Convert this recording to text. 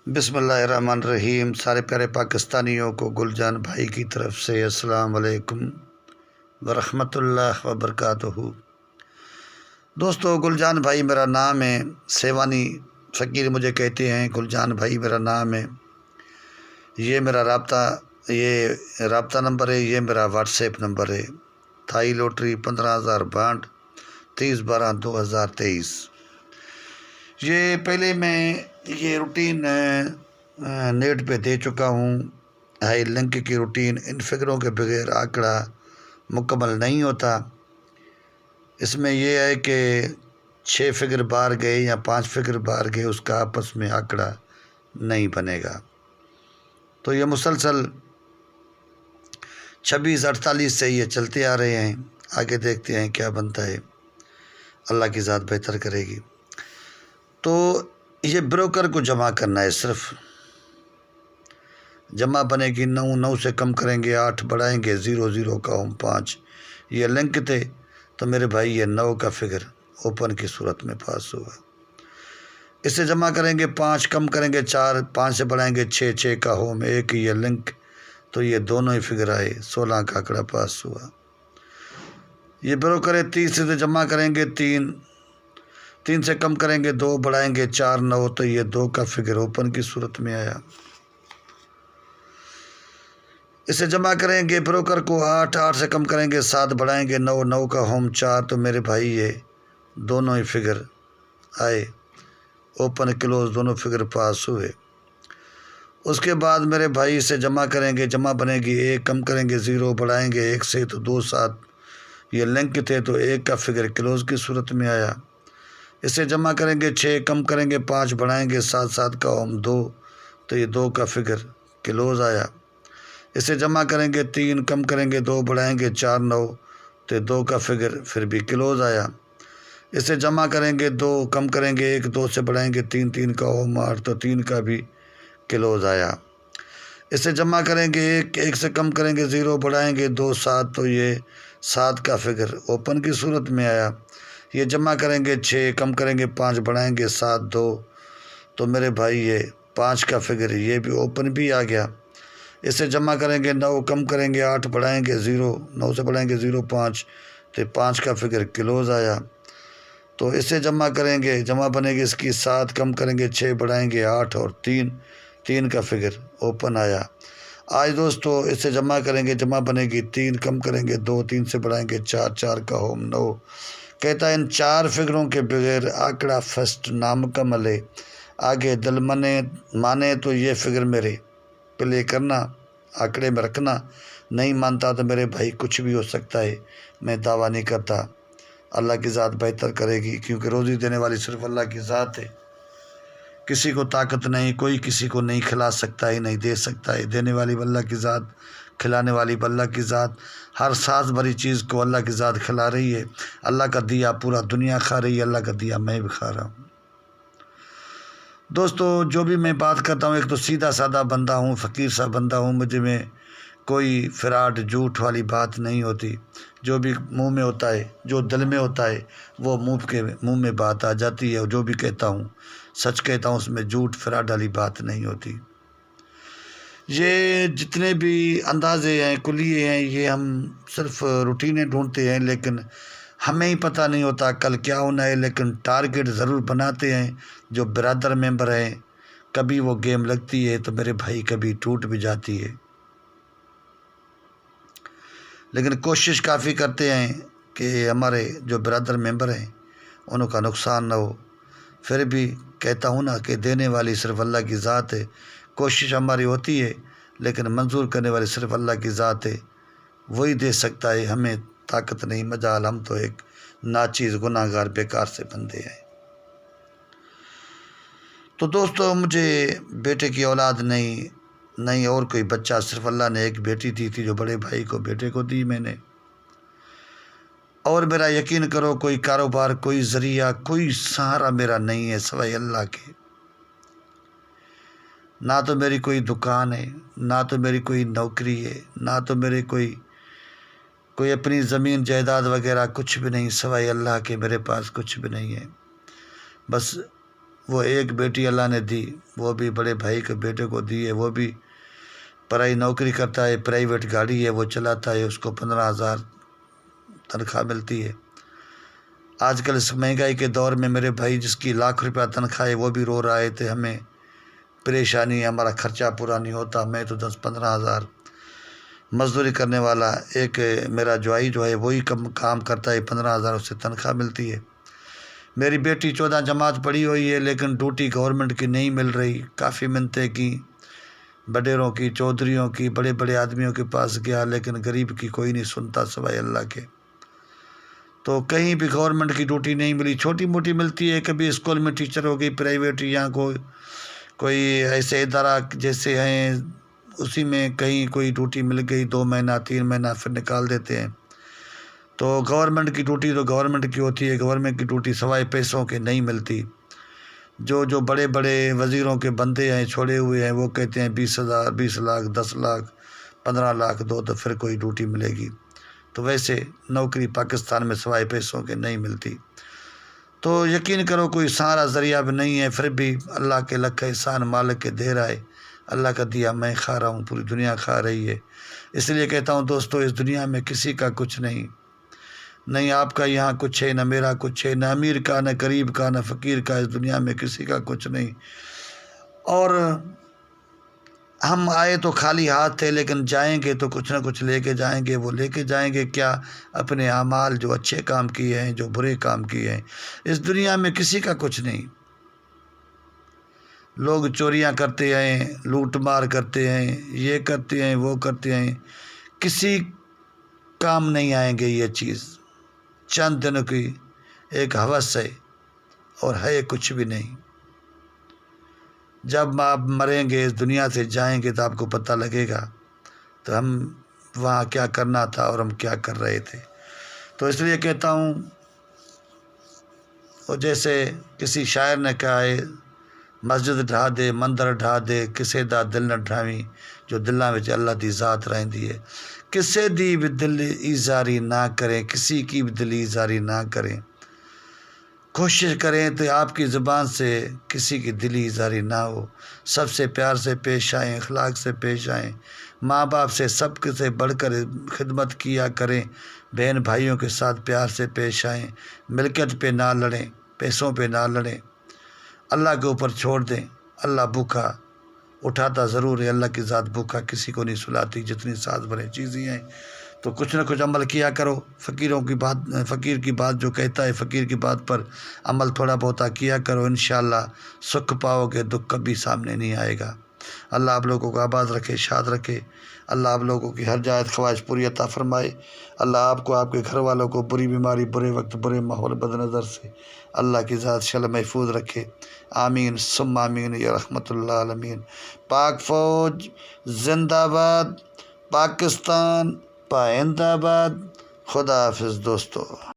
بسم اللہ الرحمن الرحیم۔ سارے پیارے پاکستانیوں کو گلجان بھائی کی طرف سے السلام علیکم ورحمۃ اللہ وبرکاتہ۔ دوستو، گلجان بھائی میرا نام ہے، سیوانی فقیر مجھے کہتے ہیں، گلجان بھائی میرا نام ہے۔ یہ میرا رابطہ نمبر ہے، یہ میرا واٹس ایپ نمبر ہے۔ Thai lottery 15,000 bond 30/12/2023۔ یہ پہلے میں یہ روٹین نیٹ پہ دے چکا ہوں، ہائی لنک کی روٹین۔ ان فگروں کے بغیر آنکڑا مکمل نہیں ہوتا۔ اس میں یہ ہے کہ 6 فگر باہر گئے یا 5 فگر باہر گئے، اس کا آپس میں آنکڑا نہیں بنے گا۔ تو یہ مسلسل 26-48 سے یہ چلتے آ رہے ہیں۔ آگے دیکھتے ہیں کیا بنتا ہے، اللہ کی ذات بہتر کرے گی۔ تو یہ بروکر کو جمع کرنا ہے، صرف جمع بنے گی 9 سے کم کریں گے 8 بڑھائیں گے 0 کا 5۔ یہ لنک تھے تو میرے بھائی یہ 9 کا فگر اوپن کی صورت میں پاس ہوا۔ اسے جمع کریں گے 5، کم کریں گے 4، 5 سے بڑھائیں گے 6 کا ہوم 1، یہ لنک تو یہ دونوں ہی فگر آئے، 16 کا آنکڑا پاس ہوا۔ یہ بروکر ہے 30 سے جمع کریں گے 3 سے کم کریں گے 2، بڑھائیں گے 4 9، تو یہ 2 کا فگر اوپن کی صورت میں آیا۔ اسے جمع کریں گے بروکر کو 8 سے کم کریں گے 7، بڑھائیں گے 9 کا ہوم 4، تو میرے بھائی یہ دونوں ہی فگر آئے، اوپن کلوز دونوں فگر پاس ہوئے۔ اس کے بعد میرے بھائی سے جمع کریں گے، جمع بنے گی 1، کم کریں گے 0، بڑھائیں گے 1 سے تو 2 7، یہ لنک تھے تو 1 کا فگر کلوز کی صورت میں آیا۔ اسے جمع کریں گے 6، کم کریں گے 5، بڑھائیں گے 7 کا ہوم 2، تو یہ 2 کا فگر کلوز آیا۔ اسے جمع کریں گے 3، کم کریں گے 2، بڑھائیں گے 4 9، تو 2 کا فگر پھر بھی کلوز آیا۔ اسے جمع کریں گے 2، کم کریں گے 1، 2 سے بڑھائیں گے 3 کا ہوم 8، تو 3 کا بھی کلوز آیا۔ اسے جمع کریں گے 1 سے کم کریں گے 0، بڑھائیں گے 2 7، تو یہ 7 کا فگر اوپن کی صورت میں آیا۔ یہ جمع کریں گے 6، کم کریں گے 5، بڑھائیں گے 7 2، تو میرے بھائی یہ 5 کا فگر یہ بھی اوپن بھی آ گیا۔ اسے جمع کریں گے 9، کم کریں گے 8، بڑھائیں گے 0، 9 سے بڑھائیں گے 0 5، تو 5 کا فگر کلوز آیا۔ تو اسے جمع کریں گے، جمع بنے گی اس کی 7، کم کریں گے 6، بڑھائیں گے 8 اور 3 کا فگر اوپن آیا۔ آج دوستو اسے جمع کریں گے، جمع بنے گی 3، کم کریں گے 2، 3 سے بڑھائیں گے 4 کا ہوم 9۔ کہتا ہے ان 4 فگروں کے بغیر آنکڑا فسٹ نامکمل ہے۔ آگے دل مانے تو یہ فگر میرے پلے کرنا، آنکڑے میں رکھنا، نہیں مانتا تو میرے بھائی کچھ بھی ہو سکتا ہے، میں دعویٰ نہیں کرتا۔ اللہ کی ذات بہتر کرے گی، کیونکہ روزی دینے والی صرف اللہ کی ذات ہے۔ کسی کو طاقت نہیں، کوئی کسی کو نہیں کھلا سکتا ہے، نہیں دے سکتا ہے۔ دینے والی اللہ کی ذات، کھلانے والی اللہ کی ذات، ہر ساز بھری چیز کو اللہ کی ذات کھلا رہی ہے۔ اللہ کا دیا پورا دنیا کھا رہی ہے، اللہ کا دیا میں بھی کھا رہا ہوں۔ دوستو، جو بھی میں بات کرتا ہوں، ایک تو سیدھا سادہ بندہ ہوں، فقیر سا بندہ ہوں، مجھ میں کوئی فراڈ جھوٹ والی بات نہیں ہوتی۔ جو بھی منہ میں ہوتا ہے، جو دل میں ہوتا ہے، وہ منہ میں بات آ جاتی ہے، اور جو بھی کہتا ہوں سچ کہتا ہوں، اس میں جھوٹ فراڈ والی بات نہیں ہوتی۔ یہ جتنے بھی اندازے ہیں، کلیے ہیں، یہ ہم صرف روٹینیں ڈھونڈتے ہیں، لیکن ہمیں ہی پتہ نہیں ہوتا کل کیا ہونا ہے، لیکن ٹارگٹ ضرور بناتے ہیں۔ جو برادر ممبر ہیں، کبھی وہ گیم لگتی ہے تو میرے بھائی کبھی ٹوٹ بھی جاتی ہے، لیکن کوشش کافی کرتے ہیں کہ ہمارے جو برادر ممبر ہیں ان کا نقصان نہ ہو۔ پھر بھی کہتا ہوں نا کہ دینے والی صرف اللہ کی ذات ہے۔ کوشش ہماری ہوتی ہے، لیکن منظور کرنے والی صرف اللہ کی ذات ہے، وہی دے سکتا ہے۔ ہمیں طاقت نہیں مجال، ہم تو ایک ناچیز گناہ گار بیکار سے بندے ہیں۔ تو دوستو، مجھے بیٹے کی اولاد نہیں اور کوئی بچہ، صرف اللہ نے ایک بیٹی دی تھی جو بڑے بھائی کو، بیٹے کو دی میں نے۔ اور میرا یقین کرو، کوئی کاروبار، کوئی ذریعہ، کوئی سہارا میرا نہیں ہے سوائے اللہ کے۔ نہ تو میری کوئی دکان ہے، نہ تو میری کوئی نوکری ہے، نہ تو میرے کوئی اپنی زمین جائیداد وغیرہ، کچھ بھی نہیں سوائے اللہ کے۔ میرے پاس کچھ بھی نہیں ہے، بس وہ ایک بیٹی اللہ نے دی، وہ بھی بڑے بھائی کے بیٹے کو دی ہے، وہ بھی پرائی نوکری کرتا ہے، پرائیویٹ گاڑی ہے وہ چلاتا ہے، اس کو 15,000 تنخواہ ملتی ہے۔ آج کل اس مہنگائی کے دور میں میرے بھائی جس کی لاکھ روپیہ تنخواہ ہے وہ بھی رو رہا ہے تھے ہمیں پریشانی، ہمارا خرچہ پورا نہیں ہوتا۔ میں تو 10-15,000 مزدوری کرنے والا، ایک میرا جوائی جو ہے وہی کام کرتا ہے، 15,000 اس سے تنخواہ ملتی ہے۔ میری بیٹی 14 جماعت پڑھی ہوئی ہے لیکن ڈیوٹی گورنمنٹ کی نہیں مل رہی، کافی منتیں کی، بڈیروں کی، چودھریوں کی، بڑے بڑے آدمیوں کے پاس گیا لیکن غریب کی کوئی نہیں سنتا سوائے اللہ کے۔ تو کہیں بھی گورنمنٹ کی ڈیوٹی نہیں ملی، چھوٹی موٹی ملتی ہے، کبھی اسکول میں ٹیچر ہو گئی پرائیویٹ، یا کوئی ایسے ادارہ جیسے ہیں اسی میں کہیں کوئی ڈیوٹی مل گئی، 2 مہینہ 3 مہینہ پھر نکال دیتے ہیں۔ تو گورنمنٹ کی ڈیوٹی تو گورنمنٹ کی ہوتی ہے، گورنمنٹ کی ڈیوٹی سوائے پیسوں کے نہیں ملتی۔ جو بڑے بڑے وزیروں کے بندے ہیں چھوڑے ہوئے ہیں وہ کہتے ہیں 20,000 20 لاکھ 10 لاکھ 15 لاکھ دو تو پھر کوئی ڈیوٹی ملے گی۔ تو ویسے نوکری پاکستان میں سوائے پیسوں کے نہیں ملتی۔ تو یقین کرو کوئی سہارا ذریعہ بھی نہیں ہے، پھر بھی اللہ کے لکھ احسان مالک کے دے رہا ہے، اللہ کا دیا میں کھا رہا ہوں، پوری دنیا کھا رہی ہے۔ اس لیے کہتا ہوں دوستو، اس دنیا میں کسی کا کچھ نہیں، نہیں آپ کا یہاں کچھ ہے، نہ میرا کچھ ہے، نہ امیر کا، نہ غریب کا، نہ فقیر کا، اس دنیا میں کسی کا کچھ نہیں۔ اور ہم آئے تو خالی ہاتھ تھے لیکن جائیں گے تو کچھ نہ کچھ لے کے جائیں گے۔ وہ لے کے جائیں گے کیا؟ اپنے اعمال، جو اچھے کام کیے ہیں، جو برے کام کیے ہیں۔ اس دنیا میں کسی کا کچھ نہیں۔ لوگ چوریاں کرتے ہیں، لوٹ مار کرتے ہیں، یہ کرتے ہیں وہ کرتے ہیں، کسی کام نہیں آئیں گے یہ چیز، چند دنوں کی ایک ہوس ہے اور ہے کچھ بھی نہیں۔ جب آپ مریں گے، اس دنیا سے جائیں گے تو آپ کو پتہ لگے گا تو ہم وہاں کیا کرنا تھا اور ہم کیا کر رہے تھے۔ تو اس لیے کہتا ہوں، اور جیسے کسی شاعر نے کہا ہے، مسجد ڈھا دے مندر ڈھا دے، کسے دا دل نہ ڈھاویں، جو دلاں وچ اللہ دی ذات رہندی ہے۔ کسے دی بھی دل ایزاری نہ کریں، کسی کی بھی دل ایزاری نہ کریں، کوشش کریں تو آپ کی زبان سے کسی کی دل ایزاری نہ ہو۔ سب سے پیار سے پیش آئیں، اخلاق سے پیش آئیں، ماں باپ سے سب سے بڑھ کر خدمت کیا کریں، بہن بھائیوں کے ساتھ پیار سے پیش آئیں، ملکیت پہ نہ لڑیں، پیسوں پہ نہ لڑیں، اللہ کے اوپر چھوڑ دیں۔ اللہ بھوکا اٹھاتا ضرور ہے، اللہ کی ذات بھوکا کسی کو نہیں سلاتی، جتنی ساتھ بھرے چیزیں ہیں۔ تو کچھ نہ کچھ عمل کیا کرو، فقیر کی بات جو کہتا ہے، فقیر کی بات پر عمل تھوڑا بہت کیا کرو، انشاءاللہ سکھ پاؤ گے، دکھ کبھی سامنے نہیں آئے گا۔ اللہ آپ لوگوں کو آباد رکھے، شاد رکھے، اللہ آپ لوگوں کی ہر جائز خواہش پوری عطا فرمائے، اللہ آپ کو، آپ کے گھر والوں کو بری بیماری، برے وقت، برے ماحول، بد نظر سے اللہ کی ذات شل محفوظ رکھے۔ آمین ثم آمین یا رحمت اللہ عالمین۔ پاک فوج زندہ باد، پاکستان پائندہ باد۔ خدا حافظ دوستو۔